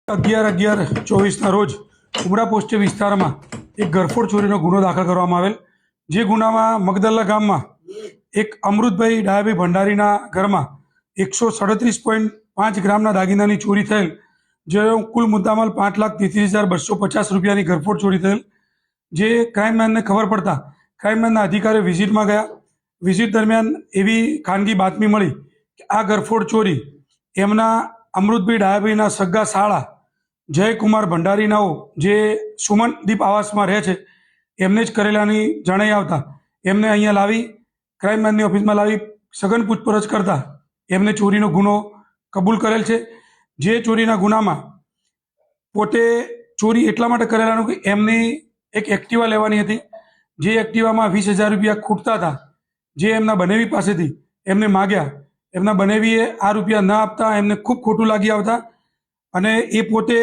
11/11/24 રોજ ઉમરા પોસ્ટે વિસ્તારમાં એક ઘરફોડ ચોરીનો ગુનો દાખલ કરવામાં આવેલ, જે ગુનામાં મગદલ્લા ગામમાં એક અમૃતભાઈ ડાયાભાઈ ભંડારીના ઘરમાં 137.5 ગ્રામના દાગીનાની ચોરી થયેલ, જે કુલ મુદ્દામાલ 5,33,250 રૂપિયાની ઘરફોડ ચોરી થયેલ. જે ક્રાઇમમેનને ખબર પડતા ક્રાઇમમેનના અધિકારીઓ વિઝિટમાં ગયા. વિઝિટ દરમિયાન એવી ખાનગી બાતમી મળી કે આ ઘરફોડ ચોરી એમના અમૃતભાઈ ડાયાભાઈના સગા સાળા જયકુમાર ભંડારીનાઓ જે સુમનદીપ આવાસમાં રહે છે એમને જ કરેલાની જણાઈ આવતા એમને અહીંયા લાવી ક્રાઇમબ્રાન્ચની ઓફિસમાં લાવી સઘન પૂછપરછ કરતા એમને ચોરીનો ગુનો કબૂલ કરેલ છે. જે ચોરીના ગુનામાં પોતે ચોરી એટલા માટે કરેલાનું કે એમની એક એક્ટિવા લેવાની હતી, જે એક્ટિવામાં 20,000 રૂપિયા ખૂટતા હતા, જે એમના બનેવી પાસેથી એમને માગ્યા. એમના બનેવીએ આ રૂપિયા ન આપતા એમને ખૂબ ખોટું લાગી આવતા અને એ પોતે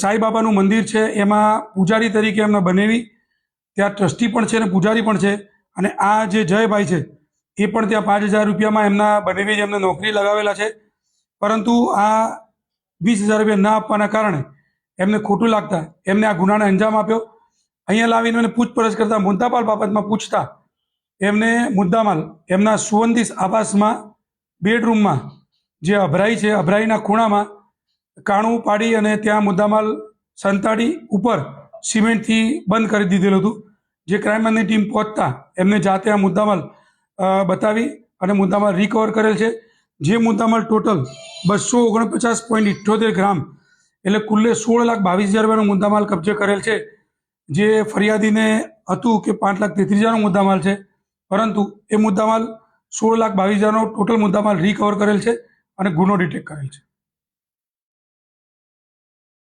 સાંઈબાબાનું મંદિર છે એમાં પૂજારી તરીકે એમના બનેવી ત્યાં ટ્રસ્ટી પણ છે અને પૂજારી પણ છે. અને આ જે જયભાઈ છે એ પણ ત્યાં 5,000 રૂપિયામાં એમના બનેવી એમને નોકરી લગાવેલા છે, પરંતુ આ 20,000 રૂપિયા ના આપવાના કારણે એમને ખોટું લાગતા એમને આ ગુનાને અંજામ આપ્યો. અહીંયા લાવીને એને પૂછપરછ કરતા મુદ્દામાલ બાબતમાં પૂછતા એમને મુદ્દામાલ એમના સુવંદીસ આવાસમાં બેડરૂમમાં જે અભરાઈ છે અભરાઈના ખૂણામાં કાણું પાડી અને ત્યાં મુદ્દામાલ સંતાડી ઉપર સિમેન્ટથી બંધ કરી દીધેલું હતું. જે ક્રાઇમબ્રાન્ચની ટીમ પહોંચતા એમને જાતે આ મુદ્દામાલ બતાવી અને મુદ્દામાલ રિકવર કરેલ છે. જે મુદ્દામાલ ટોટલ 249.78 ગ્રામ એટલે કુલ્લે 16,22,000 રૂપિયાનો મુદ્દામાલ કબજે કરેલ છે. જે ફરિયાદીને હતું કે 5,33,000નો મુદ્દામાલ છે, પરંતુ એ મુદ્દામાલ 16,22,000નો ટોટલ મુદ્દામાલ રિકવર કરેલ છે અને ગુનો ડિટેક્ટ કરેલ છે.